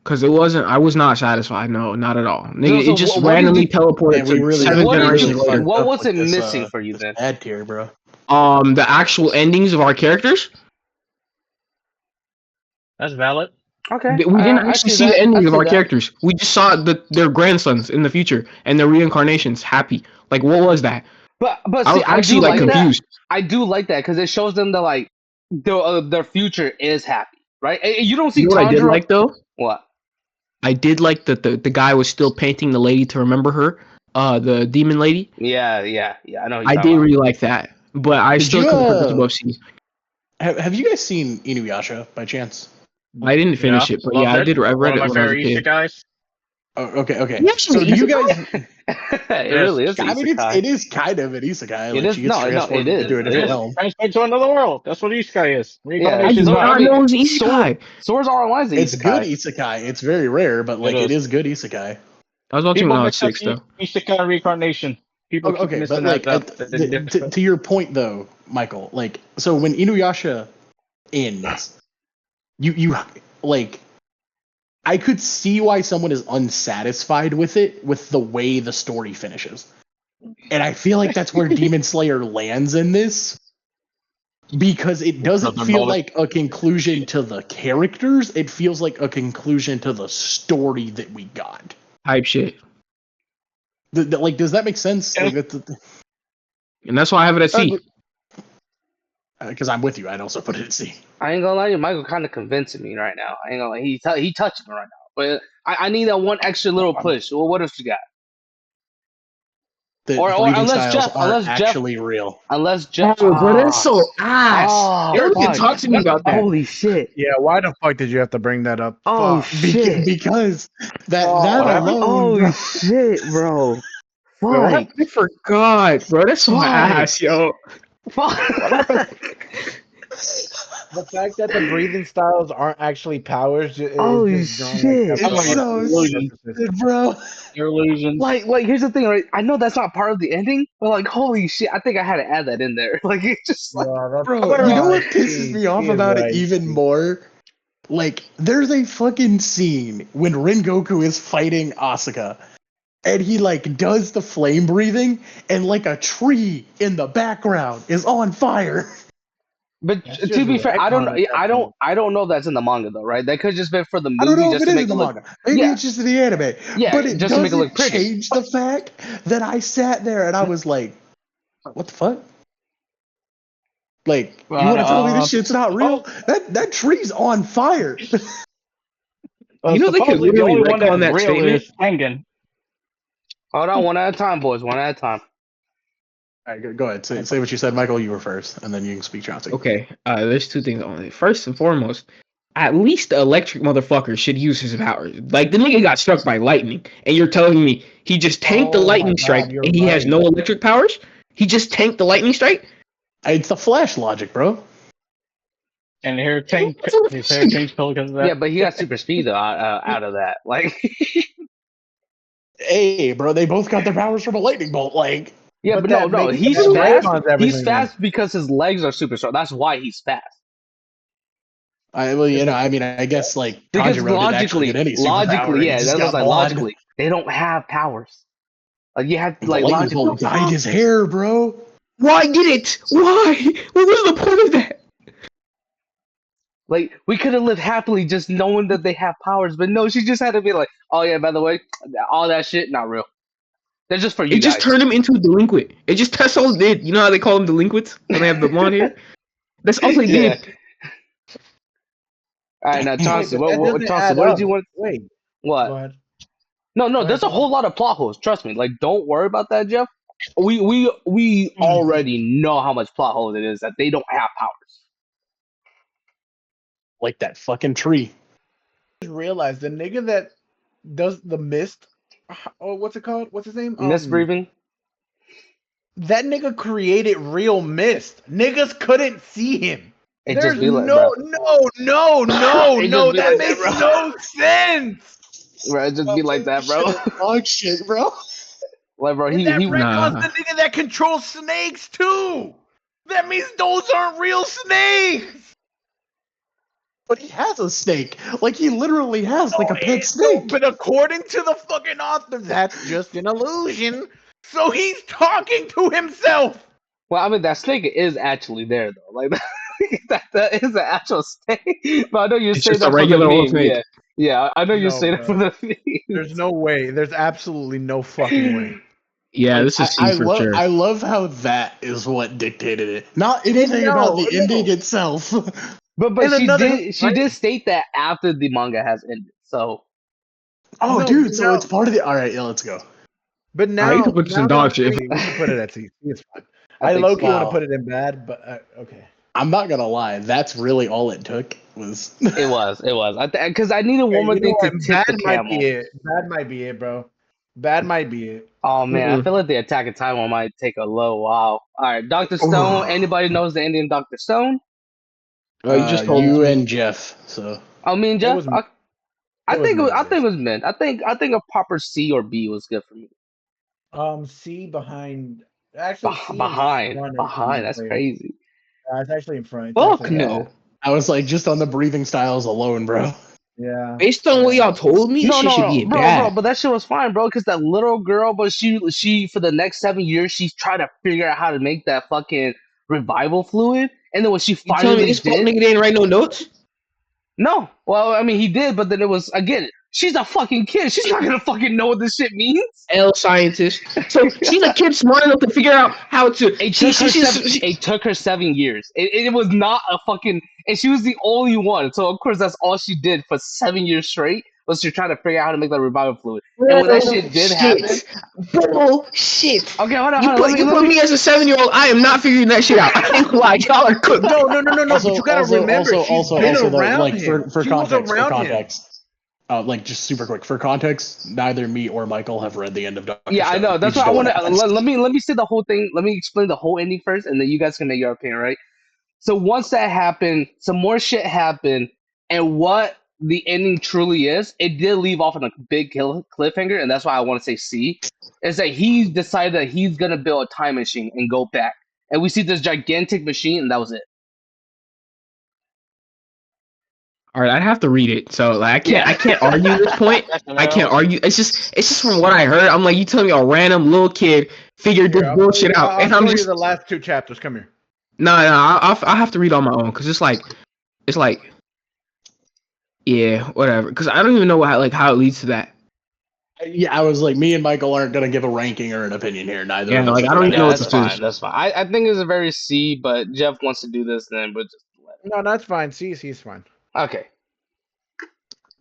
because it wasn't. I was not satisfied. No, not at all. Nigga, So it just what did randomly you- teleported Man, we to really, seven what did you- generations really later. fucked What up was with it this, missing for you this then? bad tier, bro. The actual endings of our characters. That's valid. Okay, We didn't I actually see see that. the I endings of see our that. characters. We just saw their grandsons in the future and their reincarnations happy. Like, what was that? But I see, was I actually do like like that. confused. I do like that because it shows them that like their future is happy, right? And you don't see You know what I did Tanjiro- like though? What? I did like that the guy was still painting the lady to remember her, the demon lady. Yeah. I know. What you're I talking did about. really like that, but I Did still you, couldn't put this above C. Have you guys seen Inuyasha by chance? I didn't finish it, but yeah, I did. I read it One of when my I was a favorite kid. isekais. Oh, okay. Yes, So do you guys? It really is. I mean, it is kind of an isekai. Like is- she gets no, transformed it into a is, different it is. realm. Transport to another world. That's what isekai is. I She's Reincarnation. did right. not I mean, know it was Isekai. Swords Art Online is It's isekai. good isekai. It's very rare, but like it is. is good isekai. I was watching People when I was mix up 6 though. isekai and reincarnation. People keep Okay, but missing like that up. to your point though, Michael. Like so when Inuyasha ends, you like. I could see why someone is unsatisfied with it, with the way the story finishes. And I feel like that's where Demon Slayer lands in this. Because it doesn't Another feel knowledge. like a conclusion to the characters, it feels like a conclusion to the story that we got. Hype shit, Like, does that make sense? Yeah. Like, and that's why I have it at C. because I'm with you, I'd also put it at C. I ain't gonna lie, Michael kind of convincing me right now. I ain't gonna lie, he touching me right now. But I need that one extra little push. Well, what else you got? The Or breathing unless styles Jeff- aren't unless Jeff- actually real. Unless Jeff. Oh, bro, that's so ass. Oh, You ever fuck. talk to me about that? Holy shit! Yeah, why the fuck did you have to bring that up? Oh Fuck. shit! Because that whatever. alone. Holy shit, bro! I Fuck! forgot, bro. That's so Fuck. ass, yo. Fuck! The fact that the breathing styles aren't actually powers is Holy just drawn shit. like that It's for so illusion. stupid, bro. Your illusions. like here's the thing, right? I know that's not part of the ending, but like, holy shit! I think I had to add that in there. Like, it's just like, Bro, you know what pisses me off about it even more? Like, there's a fucking scene when Rengoku is fighting Asuka, and he, like, does the flame breathing, and, like, a tree in the background is on fire. but That's to just be fair, I retcon at that point. don't know if that's in the manga though, right? That could just been for the movie, I don't know if just it to is make in the it look. manga. Maybe Yeah. it's just in the anime. Yeah, But it just to make it doesn't look pretty. change the fact that I sat there and I was like, what the fuck? Like, you want to tell me this shit's not real? That tree's on fire. You know they could supposedly the literally only one retcon that that's real statement. is Tengen. Hold on, one at a time, boys. One at a time. All right, go ahead. Say what you said, Michael. You were first, and then you can speak, Chauncey. Okay, there's two things on it. First and foremost, at least the electric motherfucker should use his powers. Like, the nigga got struck by lightning, and you're telling me he just tanked the Oh my lightning God, strike, you're and he has right. no electric powers? He just tanked the lightning strike? It's the Flash logic, bro. And his hair changed color because of that. Yeah, but he got super speed though out of that. Like, Hey, bro, they both got their powers from a lightning bolt. Like, yeah, But but that no, makes he's that fast. retcons everything He's then. fast because his legs are super strong. That's why he's fast. I guess like Because Tanjiro didn't actually get any superpower. He yeah, just that's got like blood. logically, they don't have powers. Like you have The like lightning logically. bolt dyed his hair, bro. Why did it? Why? What was the point of that? Like we could have lived happily just knowing that they have powers, but no, she just had to be like, oh yeah, by the way, all that shit not real. They're just for you It just guys. turned him into a delinquent. That's all it did. You know how they call them delinquents when they have the blonde hair? That's all they Yeah. did. All right, now Chauncey, Wait, but that what doesn't Chauncey, add what up. did you want? Wait, What? go ahead. No, Go there's ahead, a whole lot of plot holes. Trust me. Like, don't worry about that, Jeff. We already know how much plot hole it is that they don't have powers. Like that fucking tree. Just realized the nigga that does the mist. Oh, what's it called? What's his name? Misbreathing. That nigga created real mist. Niggas couldn't see him. It There's just be like, no. bro. It just be That like that, makes bro. no sense. Bro, it just be like that, bro. Dog shit, bro. Like, bro, And that retcons Nah. the nigga that controls snakes too. That means those aren't real snakes. But he has a snake. Like he literally has like a pet No, snake. but according to the fucking author, that's just an illusion. So he's talking to himself. Well, I mean, that snake is actually there, though. Like, that is an actual snake. But I know you It's say just that a for regular the old meme. snake. Yeah, I know you No, say that bro. for the meme. There's no way. There's absolutely no fucking way. Yeah, this is C for sure. I love how that is what dictated it. Not anything about the ending itself. But And she another- did state that after the manga has ended. So Oh, No, dude, so no. it's part of the. All right, yeah, let's go. But now, you can put this in now dog that shit. we can put it at C. It's fine. I I think low-key so. want to Wow. put it in bad, but okay. I'm not gonna lie. That's really all it took was. it was. Because I needed one more You know thing to what? tip Bad the might camel. be it. Bad might be it, bro. Bad might be it. Oh man, I Mm-mm. feel like the Attack of Titan might take a low while. All right, Doctor Stone. Anybody knows the ending of Doctor Stone? You just told you me. and Jeff. So I mean, It Jeff. was- I it was think it was, I mid, think it was mid. I think a proper C or B was good for me. C behind. Actually, C in Behind. front That's of- crazy. It's actually in front. It's Fuck actually- no. I was like, just on the breathing styles alone, bro. Yeah. Based on what y'all told me, No, shit should be bad. bro. But that shit was fine, bro. Because that little girl, but she for the next 7 years, she's trying to figure out how to make that fucking revival fluid. And then when she You telling me finally this fuck did, nigga didn't write no notes? no. Well, I mean, he did, but then it was again. She's a fucking kid. She's not gonna fucking know what this shit means. L scientist. So she's a kid smart enough to figure out how to. It She, took, her she, seven, it took her 7 years. It was not a fucking, and she was the only one. So of course that's all she did for 7 years straight was to try to figure out how to make that revival fluid. And when that shit did happen, Bullshit. okay, hold on. You put me as a 7-year-old. I am not figuring that shit out. I ain't gonna lie, y'all are cooked. No. But you gotta remember, she's been though, around like him. for She was context, around him. like just super quick for context, neither me or Michael have read the end of Doctor yeah, I Stone. know. That's We why I just want know to what happens. let me say the whole thing. Let me explain the whole ending first, and then you guys can make your opinion, right? So once that happened, some more shit happened, and what the ending truly is, it did leave off on a big cliffhanger, and that's why I want to say C. Is that he decided that he's gonna build a time machine and go back, and we see this gigantic machine, and that was it. All right, I'd have to read it. So like, I can't argue this point. I can't argue. It's just from what I heard. I'm like, you telling me a random little kid figured this Here, bullshit out, and I'm show just you the last 2 chapters. Come here. no. I'll have to read on my own because it's like, yeah, whatever. Because I don't even know how it leads to that. Yeah, I was like, me and Michael aren't gonna give a ranking or an opinion here. Neither. Yeah, of us like, have I don't read even it. know what that's this fine. is. That's fine. I think it's a very C, but Jeff wants to do this, then we'll just let it. No, that's fine. C's fine. Okay.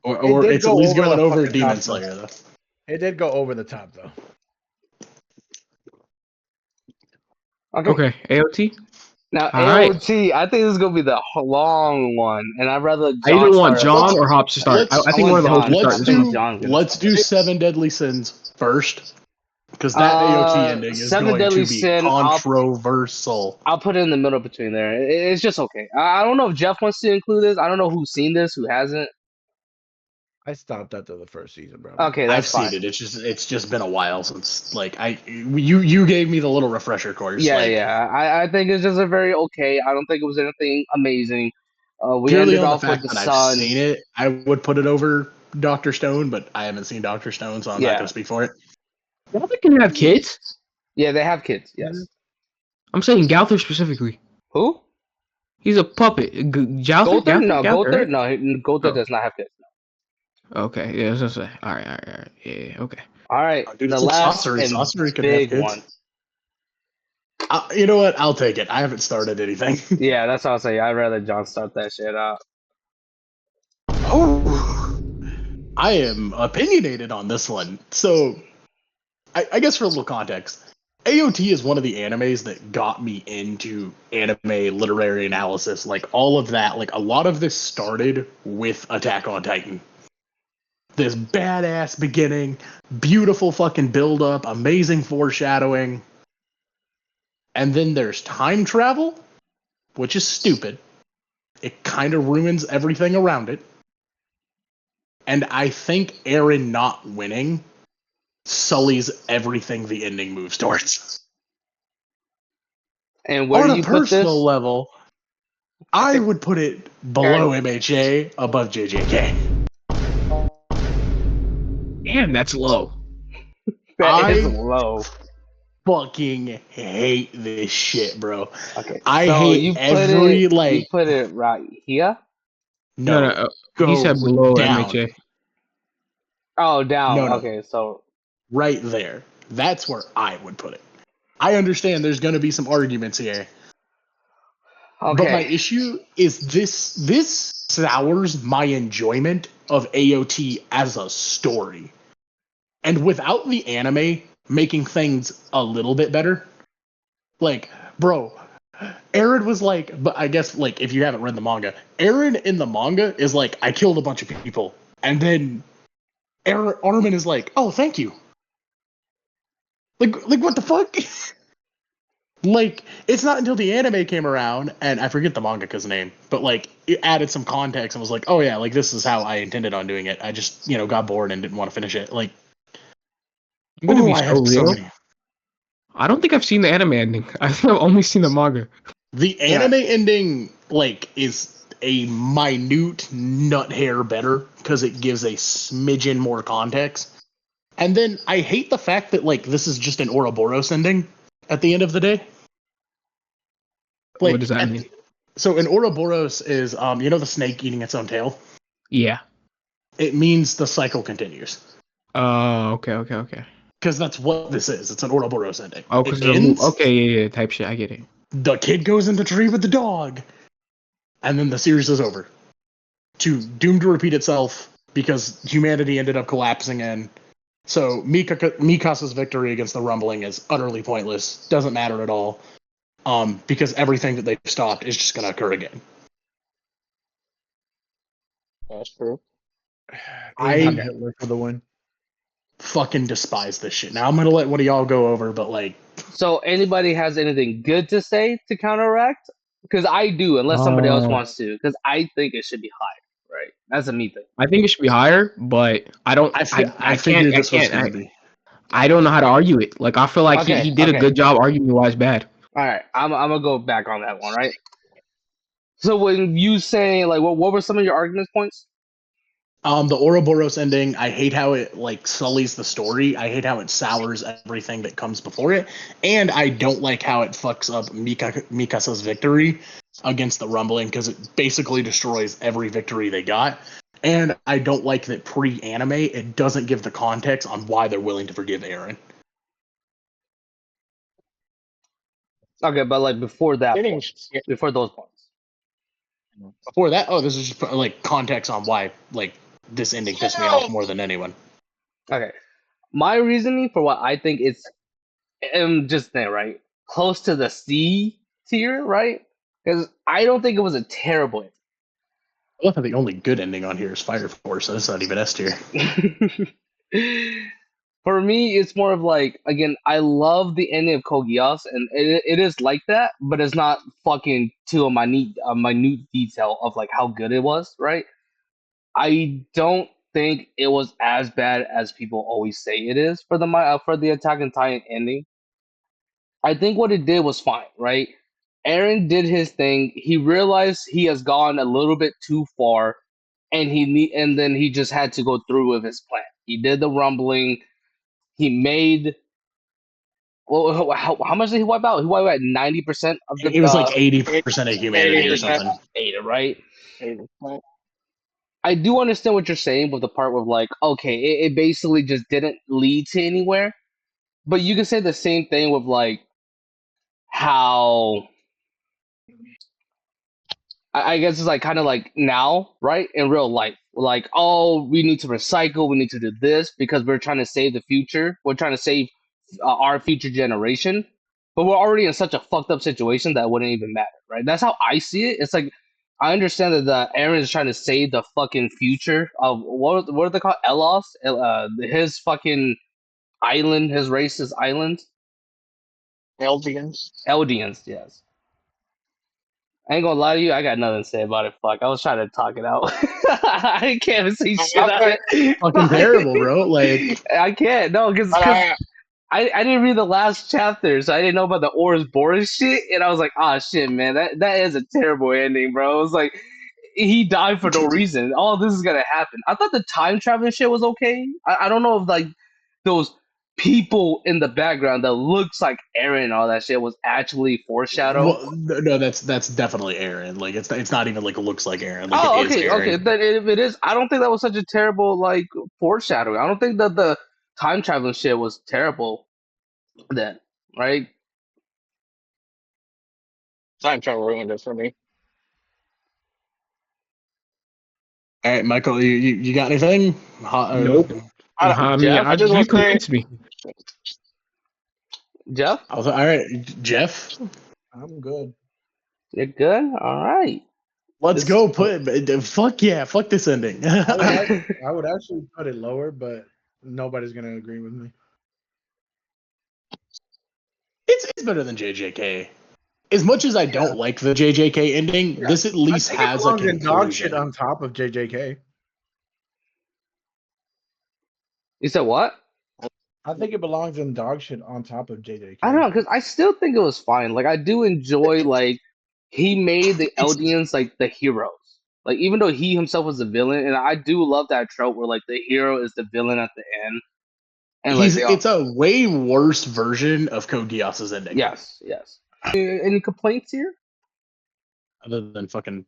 Or did it's go at least over going the over fucking Demon top, Slayer though. It did go over the top though. Okay, AOT. Now All right. AOT, I think this is gonna be the long one, and I'd rather I either want start us John off. or Hops to start. Let's- I think one of the hosts should John. start Let's this one. John's gonna Let's start. do 7 Deadly Sins first. Because that AOT ending is Seven going Deadly to be Sin, controversial. I'll put it in the middle between there. It's just okay. I don't know if Jeff wants to include this. I don't know who's seen this, who hasn't. I stopped after the first season, bro. Okay, that's I've fine. seen it. It's just been a while since you gave me the little refresher course. Yeah, like, yeah. I think it's just a very okay. I don't think it was anything amazing. We purely ended on the off with fact the that I've sun. seen it, I would put it over Dr. Stone, but I haven't seen Dr. Stone, so I'm not Yeah. going to speak for it. Gowther can have kids. Yeah, they have kids. Yes. I'm saying Gowther specifically. Who? He's a puppet. Gowther? Gother? No, Gowther, Gother. right? No, Gother Oh. does not have kids. Okay, yeah, I was gonna say. All right. Yeah, okay. All right, Dude, the it's like last Saucery. and Saucery can have big kids. one. You know what? I'll take it. I haven't started anything. Yeah, that's what I'll say. I'd rather John start that shit out. Oh, I am opinionated on this one. So, I guess for a little context, AOT is one of the animes that got me into anime literary analysis. Like, all of that, like, a lot of this started with Attack on Titan. This badass beginning, beautiful fucking build up, amazing foreshadowing. And then there's time travel, which is stupid. It kind of ruins everything around it. And I think Eren not winning sullies everything the ending moves towards. And where On do a you put this? personal level, I would put it below MHA, above JJK. Damn, that's low. That is I- low. Fucking hate this shit, bro. Okay, I so hate you put every, it. like- You put it right here. No. Go He said below down. MHA. Oh, down. No. Okay, so Right there. That's where I would put it. I understand there's going to be some arguments here. okay. But my issue is this sours my enjoyment of AOT as a story. And without the anime making things a little bit better, like, bro, Eren was like, but I guess, like, if you haven't read the manga, Eren in the manga is like, I killed a bunch of people. And then Armin is like, oh, thank you. Like what the fuck? Like, it's not until the anime came around, and I forget the mangaka's name, but, like, it added some context and was like, oh yeah, like, this is how I intended on doing it. I just, got bored and didn't want to finish it. Like, I'm gonna be I so have real. many. I don't think I've seen the anime ending. I think I've only seen the manga. The anime ending, like, is a minute nut hair better because it gives a smidgen more context. And then I hate the fact that, like, this is just an Ouroboros ending at the end of the day. Like, What does that mean? So an Ouroboros is, the snake eating its own tail? Yeah. It means the cycle continues. Oh, okay. Because that's what this is. It's an Ouroboros ending. Oh, because it ends, okay, yeah, type shit. I get it. the kid goes in the tree with the dog, and then the series is over. Doomed to repeat itself because humanity ended up collapsing in. So Mikasa's victory against the Rumbling is utterly pointless. Doesn't matter at all. Because everything that they've stopped is just going to occur again. that's true. Abraham Hitler for the win. Fucking despise this shit. Now I'm going to let one of y'all go over, but, like... So anybody has anything good to say to counteract? Because I do, unless somebody else wants to. Because I think it should be higher, right? That's a me thing. I think it should be higher, but I don't. I figured can't. this was going to be. I don't know how to argue it. Like, I feel like he did a good job arguing why it's bad. All right, I'm gonna go back on that one, right? So when you say, like, what were some of your argument points? The Ouroboros ending, I hate how it, like, sullies the story. I hate how it sours everything that comes before it. And I don't like how it fucks up Mikasa's victory against the Rumbling, because it basically destroys every victory they got. And I don't like that pre-anime, it doesn't give the context on why they're willing to forgive Eren. Okay, but, like, before that point, before those points. Before that, this is just, like, context on why, like, this ending pissed me off more than anyone. Okay. My reasoning for what I think is, just there, right? Close to the C tier, right? Because I don't think it was a terrible ending. I love how the only good ending on here is Fire Force, so it's not even S tier. For me, it's more of like, again, I love the ending of Code Geass, and it is like that, but it's not fucking to a minute detail of like how good it was, right? I don't think it was as bad as people always say it is for the Attack on Titan ending. I think what it did was fine, right? Aaron did his thing. He realized he has gone a little bit too far, and and then he just had to go through with his plan. He did the rumbling. He made well. How much did he wipe out? He wiped out 90% of the. It was like 80% of humanity or 80%. something. Right? 80%. I do understand what you're saying with the part where like, okay, it basically just didn't lead to anywhere. But you can say the same thing with like how I guess it's like kind of like now, right? In real life. Like, oh, we need to recycle, we need to do this because we're trying to save the future. We're trying to save our future generation. But we're already in such a fucked up situation that it wouldn't even matter, right? That's how I see it. It's like I understand that Aaron is trying to save the fucking future of what are they called? Elos? His fucking island, his race's island. Eldians. Eldians, yes. I ain't gonna lie to you, I got nothing to say about it. Fuck, I was trying to talk it out. I can't even see shit out of it. Fucking terrible, bro. Like, I can't, no, because I didn't read the last chapter, so I didn't know about the Oris Boris shit, and I was like, ah, shit, man, that is a terrible ending, bro. It was like, he died for no reason. All this is gonna happen. I thought the time traveling shit was okay. I don't know if, like, those people in the background that looks like Aaron and all that shit was actually foreshadow. well, no, that's definitely Aaron. Like, it's not even like it looks like Aaron. Like, Oh, it is okay, Aaron. okay. Then if it is, I don't think that was such a terrible like foreshadowing. I don't think that the time traveling shit was terrible then, right? Time travel ruined it for me. All right, Michael, you got anything? Nope. I mean, Jeff? I just you want to say, convinced me. Jeff, All right, Jeff, I'm good. you're good. All right. let's This- go. Fuck yeah, fuck this ending. I would actually put it lower, but nobody's gonna agree with me. It's better than JJK. As much as I don't like the JJK ending, this at least I think has it a belongs in dog shit conclusion. on top of JJK. You said what? I think it belongs in dog shit on top of JJK. I don't know, because I still think it was fine. Like I do enjoy like he made the Eldians like the heroes. Like even though he himself was the villain, and I do love that trope where like the hero is the villain at the end. And like It's a way worse version of Code Geass's ending. yes. Any complaints here? Other than fucking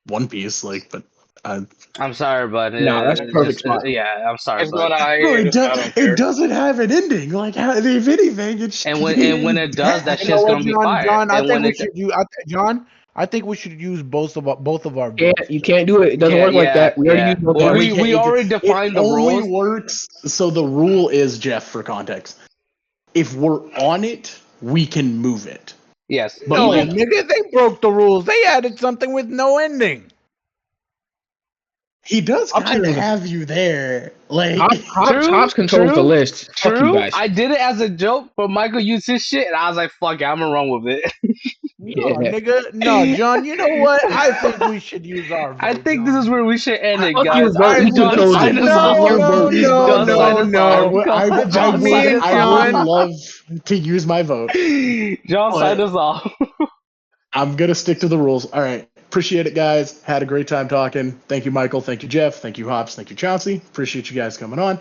One Piece, like, but I'm sorry, but No, that's perfect spot. yeah, I'm sorry, it's but what I bro, don't care. it doesn't have an ending. Like, if anything, it's and when it does, that You shit's know what, gonna be John? fire. John, I And think when we it- should use. John, I think we should use both of our Yeah, votes. you can't do it. It doesn't Yeah, work like that. We already yeah. used both Well, ours. we already defined the only rules. works. So the rule is, Jeff, for context, if we're on it, we can move it. Yes. But No, like, nigga, they broke the rules. They added something with no ending. he does Up to kind of you. have you there. Like, Hops controls the list. Fuck you True. guys. I did it as a joke, but Michael used his shit, and I was like, "Fuck it, I'm gonna run with it." No, Yeah. nigga. No, John, you know what? I think we should use our vote. I think this is where we should end it, Fuck you, guys. vote. All right, You John, control sign it. us off. No, John, sign us off. I would love to use my vote. John, sign us off. I'm gonna stick to the rules. All right. Appreciate it, guys. Had a great time talking. Thank you, Michael. Thank you, Jeff. Thank you, Hops. Thank you, Chauncey. Appreciate you guys coming on.